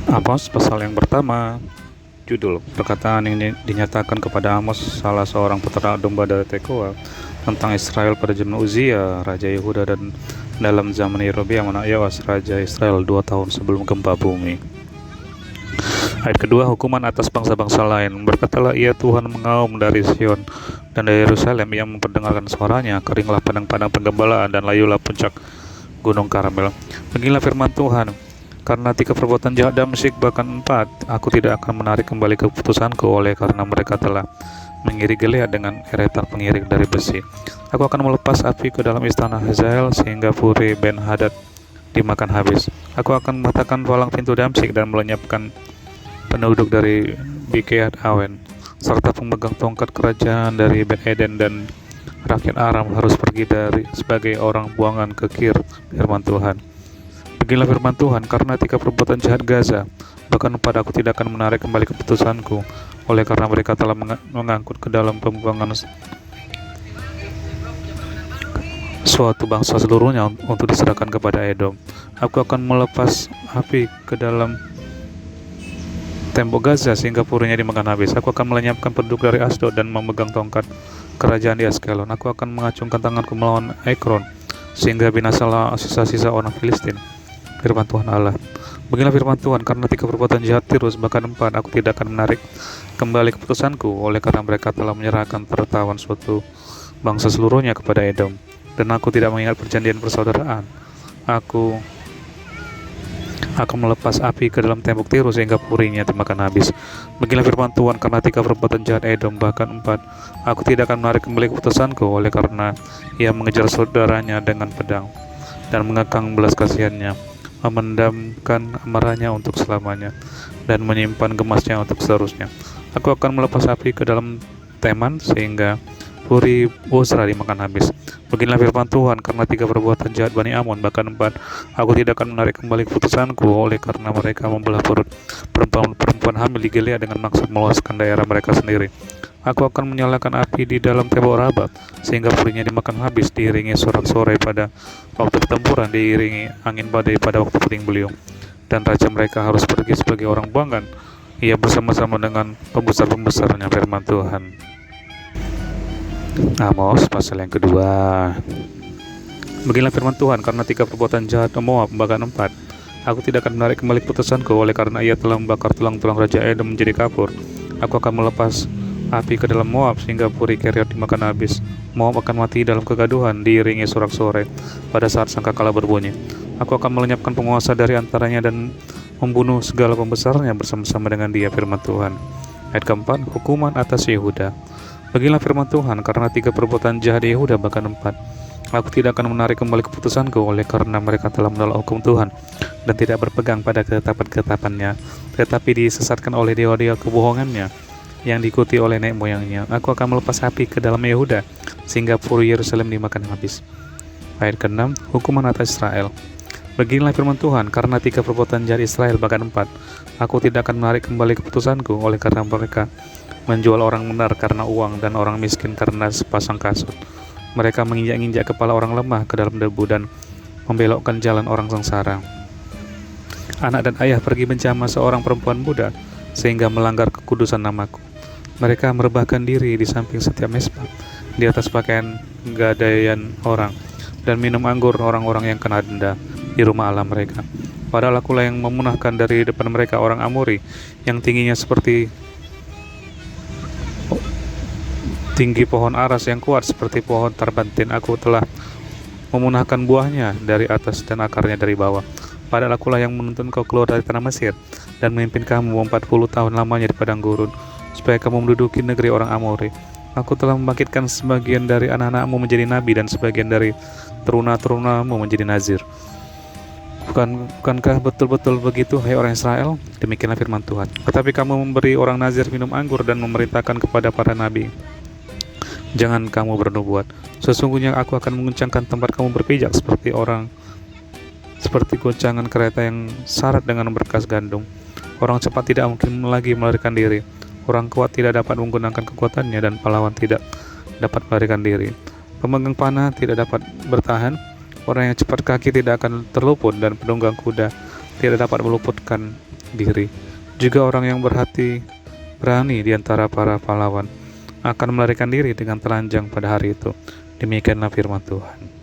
Amos pasal yang pertama. Judul perkataan yang dinyatakan kepada Amos, salah seorang peternak domba dari Tekoa, tentang Israel pada zaman Uzia, Raja Yehuda, dan dalam zaman Yerobeam anak Yoas, Raja Israel 2 tahun sebelum gempa bumi. Ayat kedua, hukuman atas bangsa-bangsa lain. Berkatalah ia, Tuhan mengaum dari Sion dan dari Yerusalem, yang memperdengarkan suaranya. Keringlah padang-padang penggembalaan dan layulah puncak gunung Karmel. Beginilah firman Tuhan, karena 3 perbuatan jahat Damsyik, bahkan 4, aku tidak akan menarik kembali keputusanku, oleh karena mereka telah mengiring Gilead dengan eretan pengiring dari besi. Aku akan melepas api ke dalam istana Hazael, sehingga Puri Ben-Hadad dimakan habis. Aku akan mematahkan palang pintu Damsyik dan melenyapkan penduduk dari Bikeat Awen, serta pemegang tongkat kerajaan dari Ben Eden, dan rakyat Aram harus pergi dari sebagai orang buangan ke Kir. Firman Tuhan. Beginilah firman Tuhan, karena 3 perbuatan jahat Gaza, bahkan 4, aku tidak akan menarik kembali keputusanku, oleh karena mereka telah mengangkut ke dalam pembuangan suatu bangsa seluruhnya untuk diserahkan kepada Edom. Aku akan melepas api ke dalam tembok Gaza sehingga purinya dimakan habis. Aku akan melenyapkan penduduk dari Asdod dan memegang tongkat kerajaan di Askelon. Aku akan mengacungkan tanganku melawan Ekron sehingga binasalah sisa-sisa orang Filistin. Firman Tuhan Allah. Beginilah firman Tuhan, karena 3 perbuatan jahat Tirus, bahkan 4, aku tidak akan menarik kembali keputusanku, oleh karena mereka telah menyerahkan pengetahuan suatu bangsa seluruhnya kepada Edom, dan aku tidak mengingat perjanjian persaudaraan. Aku akan melepas api ke dalam tembok Tirus sehingga purinya dimakan habis. Beginilah firman Tuhan, karena 3 perbuatan jahat Edom, bahkan 4, aku tidak akan menarik kembali keputusanku, oleh karena ia mengejar saudaranya dengan pedang dan mengekang belas kasihannya, memendamkan amarahnya untuk selamanya, dan menyimpan gemasnya untuk seterusnya. Aku akan melepas api ke dalam Teman sehingga Puri Bozra dimakan habis. Beginilah firman Tuhan, karena 3 perbuatan jahat Bani Amon, bahkan 4, aku tidak akan menarik kembali keputusanku, oleh karena mereka membelah perut perempuan hamil di Gilead dengan maksud meluaskan daerah mereka sendiri. Aku akan menyalakan api di dalam tembok Raba sehingga purinya dimakan habis, diiringi sorak-sorai pada waktu pertempuran, diiringi angin badai pada waktu puting beliung, dan raja mereka harus pergi sebagai orang buangan, ia bersama-sama dengan pembesar-pembesarnya. Firman Tuhan. Amos pasal yang kedua. Beginilah firman Tuhan, karena 3 perbuatan jahat Moab, bahkan 4, aku tidak akan menarik kembali keputusanku, oleh karena ia telah membakar tulang-tulang Raja Edom menjadi kapur. Aku akan melepas api ke dalam Moab sehingga Puri Keriot dimakan habis. Moab akan mati dalam kegaduhan, diiringi sorak-sorai pada saat sangkakala berbunyi. Aku akan melenyapkan penguasa dari antaranya dan membunuh segala pembesarnya bersama-sama dengan dia. Firman Tuhan. Ayat keempat, hukuman atas Yehuda. Beginilah firman Tuhan, karena 3 perbuatan jahat Yehuda, bahkan 4, aku tidak akan menarik kembali keputusanku, oleh karena mereka telah menolak hukum Tuhan dan tidak berpegang pada ketetapan-ketetapannya, tetapi disesatkan oleh dewa-dewa kebohongannya yang diikuti oleh nenek moyangnya. Aku akan melepas api ke dalam Yehuda sehingga Puri Yerusalem dimakan habis. Ayat ke-6, hukuman atas Israel. Beginilah firman Tuhan, karena 3 perbuatan jahat Israel, bahkan 4, aku tidak akan menarik kembali keputusanku, oleh karena mereka menjual orang benar karena uang dan orang miskin karena sepasang kasut. Mereka menginjak-injak kepala orang lemah ke dalam debu dan membelokkan jalan orang sengsara. Anak dan ayah pergi menjamah seorang perempuan muda sehingga melanggar kekudusan namaku. Mereka merebahkan diri di samping setiap mezbah, di atas pakaian gadaian orang, dan minum anggur orang-orang yang kena denda di rumah Allah mereka. Padahal akulah yang memunahkan dari depan mereka orang Amori yang tingginya seperti tinggi pohon aras, yang kuat seperti pohon tarbantin. Aku telah memunahkan buahnya dari atas dan akarnya dari bawah. Padahal akulah yang menuntun kau keluar dari tanah Mesir dan memimpin kamu 40 tahun lamanya di padang gurun, supaya kamu menduduki negeri orang Amori. Aku telah membangkitkan sebagian dari anak-anakmu menjadi nabi dan sebagian dari teruna-terunamu menjadi nazir. Bukankah betul-betul begitu, hai orang Israel? Demikianlah firman Tuhan. Tetapi kamu memberi orang nazir minum anggur dan memerintahkan kepada para nabi, jangan kamu bernubuat. Sesungguhnya aku akan menguncangkan tempat kamu berpijak seperti goncangan kereta yang syarat dengan berkas gandum. Orang cepat tidak mungkin lagi melarikan diri. Orang kuat tidak dapat menggunakan kekuatannya, dan pahlawan tidak dapat melarikan diri. Pemegang panah tidak dapat bertahan. Orang yang cepat kaki tidak akan terluput, dan penunggang kuda tidak dapat meluputkan diri. Juga orang yang berhati berani di antara para pahlawan akan melarikan diri dengan telanjang pada hari itu. Demikianlah firman Tuhan.